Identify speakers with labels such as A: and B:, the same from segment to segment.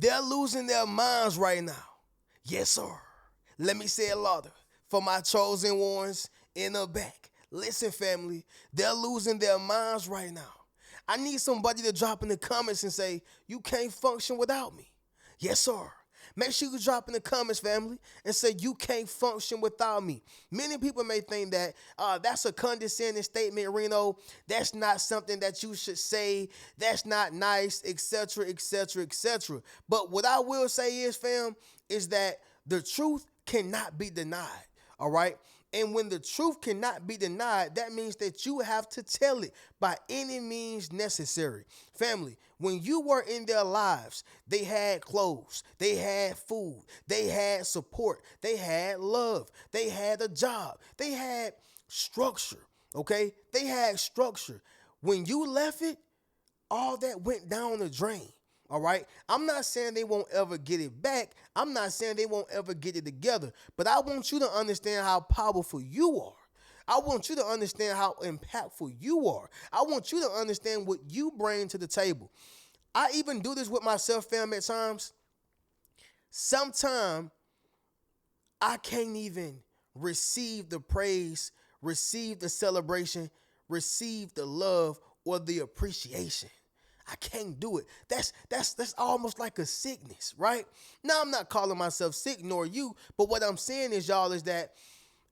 A: They're losing their minds right now. Yes, sir. Let me say it louder for my chosen ones in the back. Listen, family, they're losing their minds right now. I need somebody to drop in the comments and say, you can't function without me. Yes, sir. Make sure you drop in the comments, family, and say you can't function without me. Many people may think that that's a condescending statement, Reno. That's not something that you should say. That's not nice, etc., etc., etc. But what I will say is, fam, is that the truth cannot be denied. All right. And when the truth cannot be denied, that means that you have to tell it by any means necessary. Family, when you were in their lives, they had clothes, they had food, they had support, they had love, they had a job, they had structure, okay? They had structure. When you left it, all that went down the drain. All right. I'm not saying they won't ever get it back. I'm not saying they won't ever get it together. But I want you to understand how powerful you are. I want you to understand how impactful you are. I want you to understand what you bring to the table. I even do this with myself, fam, at times. Sometimes I can't even receive the praise, receive the celebration, receive the love or the appreciation. I can't do it. That's almost like a sickness, right? Now, I'm not calling myself sick, nor you, but what I'm saying is, y'all, is that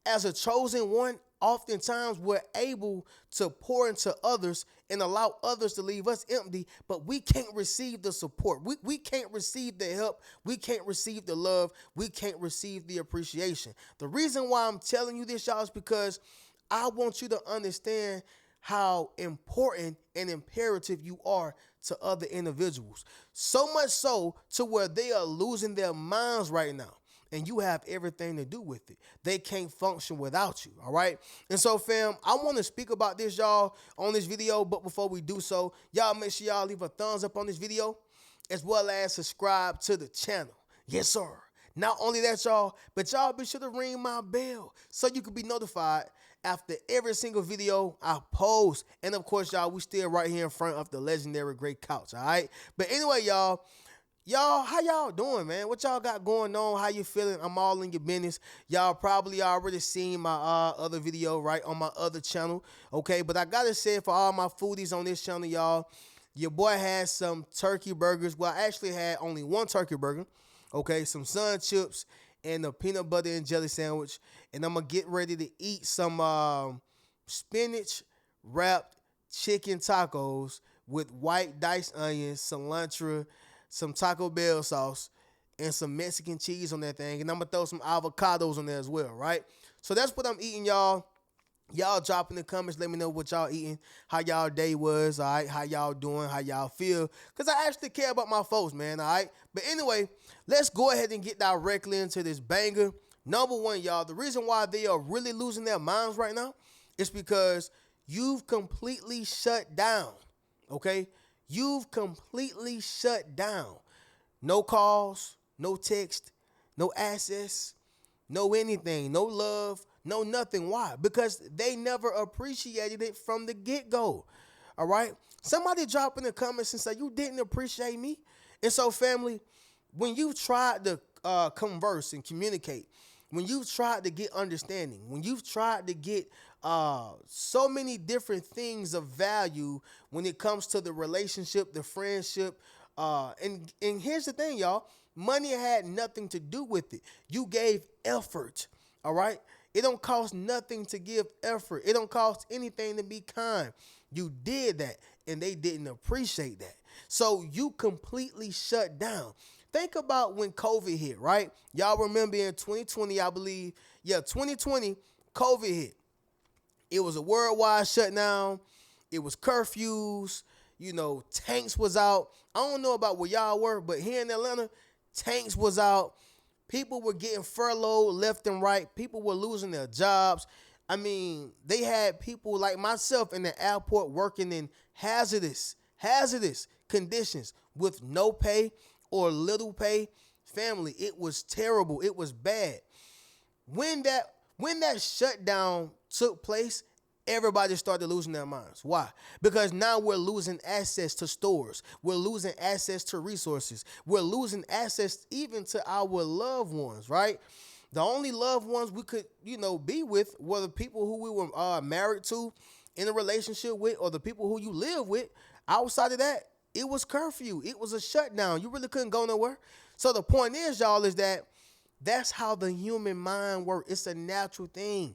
A: as a chosen one, oftentimes we're able to pour into others and allow others to leave us empty, but we can't receive the support. We can't receive the help. We can't receive the love. We can't receive the appreciation. The reason why I'm telling you this, y'all, is because I want you to understand how important and imperative you are to other individuals. So much so to where they are losing their minds right now. And you have everything to do with it. They can't function without you, all right? And so, fam, I want to speak about this, y'all, on this video. But before we do so, y'all make sure y'all leave a thumbs up on this video, as well as subscribe to the channel. Yes, sir. Not only that, y'all, but y'all be sure to ring my bell so you can be notified after every single video I post. And of course, y'all, we still right here in front of the legendary Great Couch, all right? But anyway, y'all, how y'all doing, man? What y'all got going on? How you feeling? I'm all in your business. Y'all probably already seen my other video, right, on my other channel, okay? But I gotta say, for all my foodies on this channel, y'all, your boy had some turkey burgers. Well, I actually had only one turkey burger, okay? Some sun chips and a peanut butter and jelly sandwich. And I'm going to get ready to eat some spinach wrapped chicken tacos with white diced onions, cilantro, some Taco Bell sauce, and some Mexican cheese on that thing. And I'm going to throw some avocados on there as well, right? So that's what I'm eating, y'all. Y'all drop in the comments. Let me know what y'all eating, how y'all day was, all right? How y'all doing, how y'all feel. Because I actually care about my folks, man, all right? But anyway, let's go ahead and get directly into this banger. Number one, y'all, the reason why they are really losing their minds right now is because you've completely shut down, okay? You've completely shut down. No calls, no text, no access, no anything, no love, no nothing. Why? Because they never appreciated it from the get-go, all right? Somebody drop in the comments and say, you didn't appreciate me. And so, family, when you've tried to converse and communicate, when you've tried to get understanding, when you've tried to get so many different things of value when it comes to the relationship, the friendship, and here's the thing, y'all, money had nothing to do with it. You gave effort, all right? It don't cost nothing to give effort. It don't cost anything to be kind. You did that, and they didn't appreciate that. So you completely shut down. Think about when COVID hit, right? Y'all remember in 2020, I believe, 2020, COVID hit. It was a worldwide shutdown. It was curfews. You know, tanks was out. I don't know about where y'all were, but here in Atlanta, tanks was out. People were getting furloughed left and right. People were losing their jobs. I mean, they had people like myself in the airport working in hazardous conditions with no pay or little pay. Family, it was terrible. It was bad. When that shutdown took place, everybody started losing their minds. Why? Because now we're losing access to stores. We're losing access to resources. We're losing access even to our loved ones, right? The only loved ones we could, be with were the people who we were married to, in a relationship with, or the people who you live with. Outside of that, it was curfew. It was a shutdown. You really couldn't go nowhere. So the point is, y'all, is that that's how the human mind works. It's a natural thing.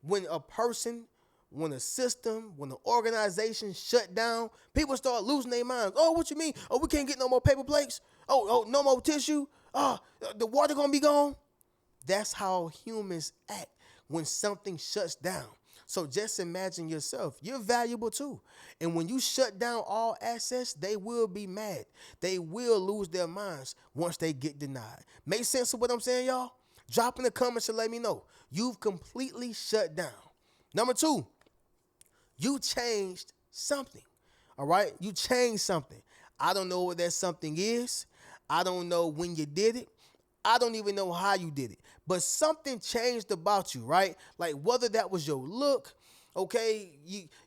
A: When a person, when a system, when an organization shut down, people start losing their minds. Oh, what you mean? Oh, we can't get no more paper plates? Oh, no more tissue? Oh, the water gonna be gone? That's how humans act when something shuts down. So just imagine yourself. You're valuable too. And when you shut down all access, they will be mad. They will lose their minds once they get denied. Make sense of what I'm saying, y'all? Drop in the comments and let me know. You've completely shut down. Number 2, you changed something. All right? You changed something. I don't know what that something is. I don't know when you did it. I don't even know how you did it. But something changed about you, right? Like whether that was your look, okay?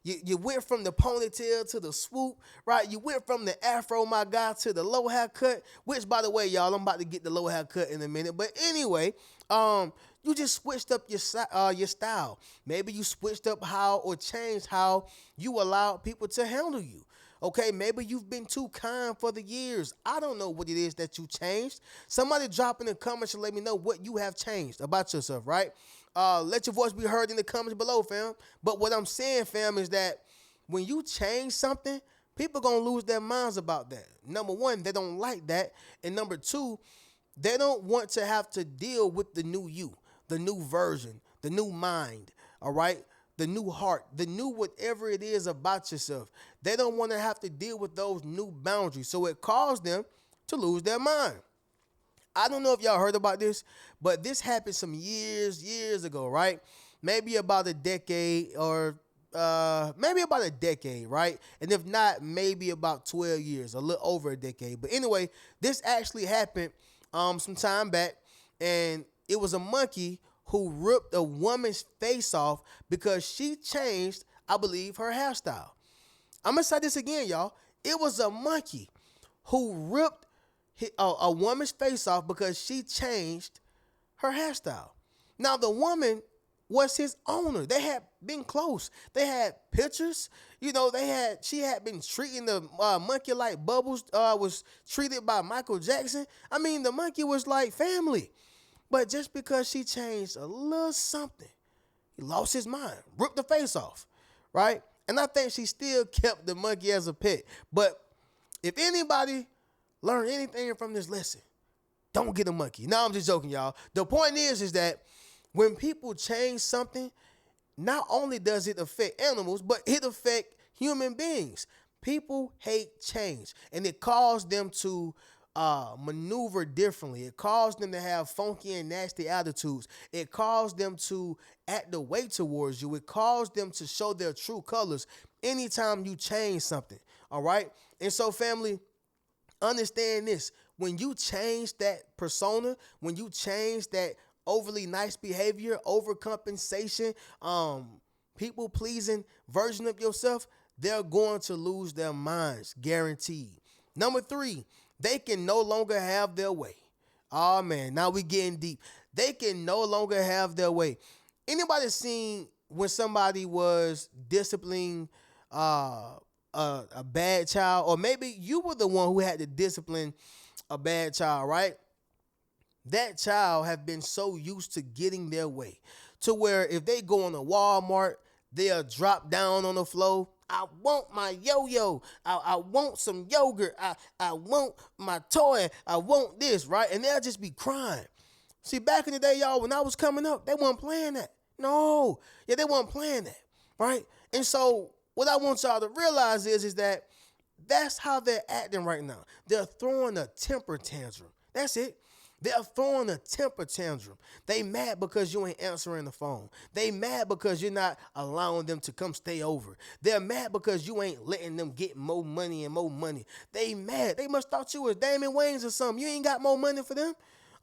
A: You went from the ponytail to the swoop, right? You went from the afro, my guy, to the low haircut, which, by the way, y'all, I'm about to get the low haircut in a minute. But anyway, you just switched up your style. Maybe you switched up how or changed how you allowed people to handle you. Okay, maybe you've been too kind for the years. I don't know what it is that you changed. Somebody drop in the comments and let me know what you have changed about yourself, right? Let your voice be heard in the comments below, fam. But what I'm saying, fam, is that when you change something, people going to lose their minds about that. Number 1, they don't like that. And number 2, they don't want to have to deal with the new you, the new version, the new mind, all right? The new heart, the new whatever it is about yourself. They don't want to have to deal with those new boundaries. So it caused them to lose their mind. I don't know if y'all heard about this, but this happened some years ago, right? Maybe about a decade or right? And if not, maybe about 12 years, a little over a decade. But anyway, this actually happened some time back, and it was a monkey who ripped a woman's face off because she changed, I believe, her hairstyle. I'm going to say this again, y'all. It was a monkey who ripped a woman's face off because she changed her hairstyle. Now, the woman was his owner. They had been close. They had pictures. She had been treating the monkey like Bubbles was treated by Michael Jackson. I mean, the monkey was like family. But just because she changed a little something, he lost his mind, ripped the face off, right? And I think she still kept the monkey as a pet. But if anybody learned anything from this lesson, don't get a monkey. No, I'm just joking, y'all. The point is that when people change something, not only does it affect animals, but it affects human beings. People hate change, and it caused them to maneuver differently. It caused them to have funky and nasty attitudes. It caused them to act the way towards you. It caused them to show their true colors anytime you change something. All right. And so, family, understand this. When you change that persona, when you change that overly nice behavior, overcompensation, people pleasing version of yourself, they're going to lose their minds, guaranteed. Number 3, they can no longer have their way. Oh, man, now we getting deep. They can no longer have their way. Anybody seen when somebody was disciplining a bad child, or maybe you were the one who had to discipline a bad child, right? That child have been so used to getting their way to where if they go on a Walmart, they'll drop down on the floor. I want my yo-yo. I want some yogurt. I want my toy. I want this, right? And they'll just be crying. See, back in the day, y'all, when I was coming up, they weren't playing that. No. Yeah, they weren't playing that, right? And so what I want y'all to realize is that that's how they're acting right now. They're throwing a temper tantrum. That's it. They're throwing a temper tantrum. They mad because you ain't answering the phone. They mad because you're not allowing them to come stay over. They're mad because you ain't letting them get more money and more money. They mad. They must thought you was Damon Wayans or something. You ain't got more money for them.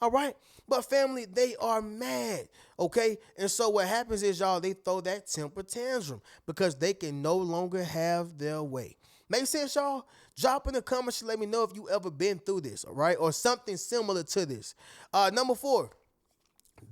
A: All right. But family, they are mad. Okay. And so what happens is, y'all, they throw that temper tantrum because they can no longer have their way. Make sense, y'all? Drop in the comments to let me know if you ever been through this, all right? Or something similar to this. Number 4,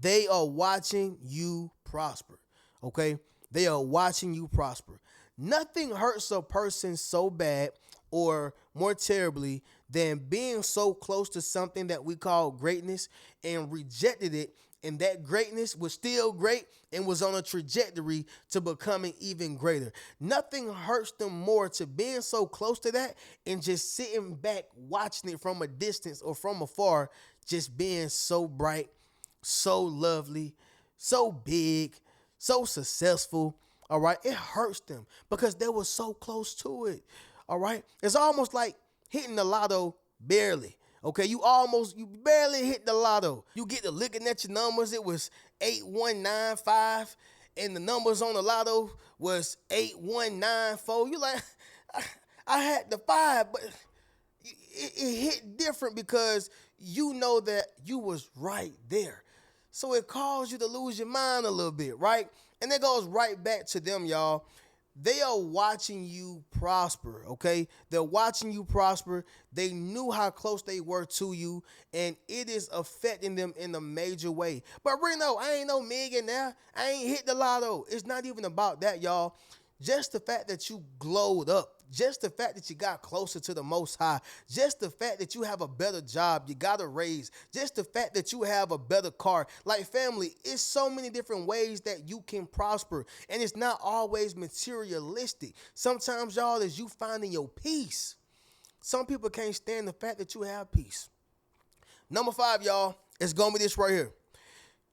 A: they are watching you prosper. Okay? They are watching you prosper. Nothing hurts a person so bad or more terribly than being so close to something that we call greatness and rejected it, and that greatness was still great and was on a trajectory to becoming even greater. Nothing hurts them more to being so close to that and just sitting back watching it from a distance or from afar, just being so bright, so lovely, so big, so successful. All right. It hurts them because they were so close to it. All right. It's almost like hitting the lotto barely. Okay. You barely hit the lotto. You get to looking at your numbers. It was 8195 and the numbers on the lotto was 8194. You like, I had the 5, but it hit different because you know that you was right there. So it caused you to lose your mind a little bit, right? And it goes right back to them, y'all. They are watching you prosper, okay? They're watching you prosper. They knew how close they were to you, and it is affecting them in a major way. But Reno, I ain't no millionaire. I ain't hit the lotto. It's not even about that, y'all. Just the fact that you glowed up, just the fact that you got closer to the Most High, just the fact that you have a better job, you got a raise, just the fact that you have a better car. Like family, it's so many different ways that you can prosper, and it's not always materialistic. Sometimes, y'all, is you finding your peace. Some people can't stand the fact that you have peace. Number 5, y'all, it's going to be this right here.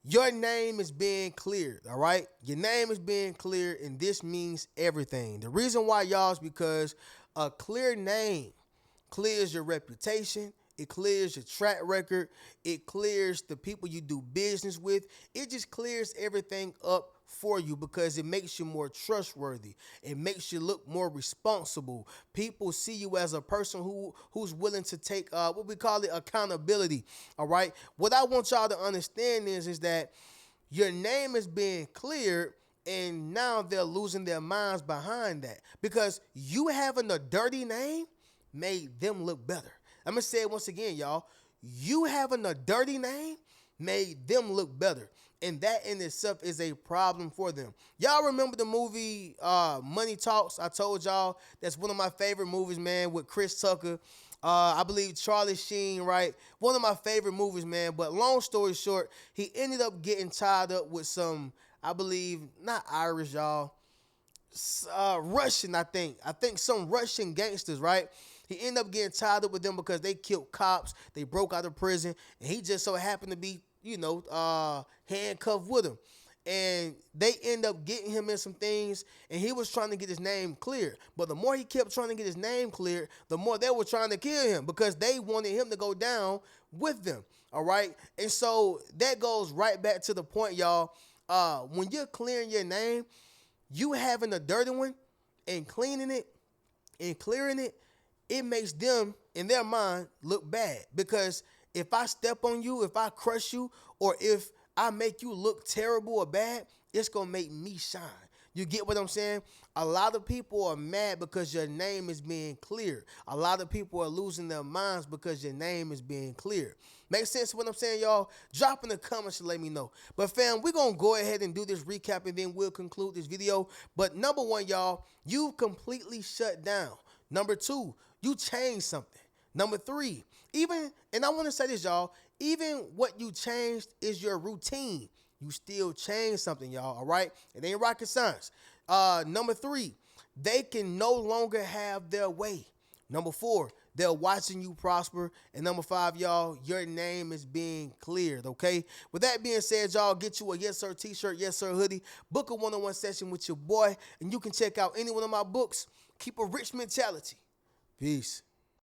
A: Your name is being cleared, all right? Your name is being cleared, and this means everything. The reason why, y'all, is because a clear name clears your reputation. It clears your track record. It clears the people you do business with. It just clears everything up for you because it makes you more trustworthy. It makes you look more responsible. People see you as a person who's willing to take what we call it accountability. All right. What I want y'all to understand is that your name is being cleared, and now they're losing their minds behind that because you having a dirty name made them look better. I'm gonna say it once again, y'all. You having a dirty name made them look better. And that in itself is a problem for them. Y'all remember the movie Money Talks? I told y'all that's one of my favorite movies, man, with Chris Tucker. I believe Charlie Sheen, right? One of my favorite movies, man. But long story short, he ended up getting tied up with some, I believe, not Irish, y'all. Russian, I think. I think some Russian gangsters, right? He ended up getting tied up with them because they killed cops. They broke out of prison. And he just so happened to be, handcuffed with him. And they end up getting him in some things, and he was trying to get his name cleared. But the more he kept trying to get his name cleared, the more they were trying to kill him because they wanted him to go down with them. All right. And so that goes right back to the point, y'all. When you're clearing your name, you having a dirty one and cleaning it and clearing it, it makes them in their mind look bad because if I step on you, if I crush you, or if I make you look terrible or bad, it's going to make me shine. You get what I'm saying? A lot of people are mad because your name is being cleared. A lot of people are losing their minds because your name is being cleared. Make sense what I'm saying, y'all? Drop in the comments to let me know. But fam, we're going to go ahead and do this recap and then we'll conclude this video. But number 1, y'all, you completely shut down. Number 2, you changed something. Number 3, and I want to say this, y'all, even what you changed is your routine. You still change something, y'all, all right? It ain't rocket science. Number 3, they can no longer have their way. Number 4, they're watching you prosper. And number 5, y'all, your name is being cleared, okay? With that being said, y'all, get you a Yes Sir t-shirt, Yes Sir hoodie, book a one-on-one session with your boy, and you can check out any one of my books. Keep a rich mentality. Peace.